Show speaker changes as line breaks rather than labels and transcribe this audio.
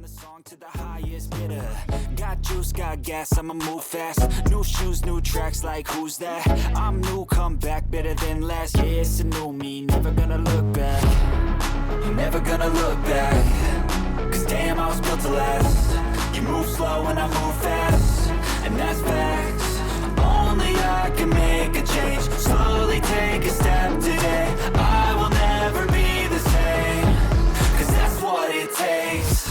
the song to the highest bidder. Got juice, got gas, I'ma move fast. New shoes, new tracks, like who's that? I'm new, come back, better than last. Yeah, it's a new me, never gonna look back. Never gonna look back. Cause damn, I was built to last. You move slow and I move fast, and that's facts. Only I can make a change. Slowly take a step today. I will never be the same. Cause that's what it takes.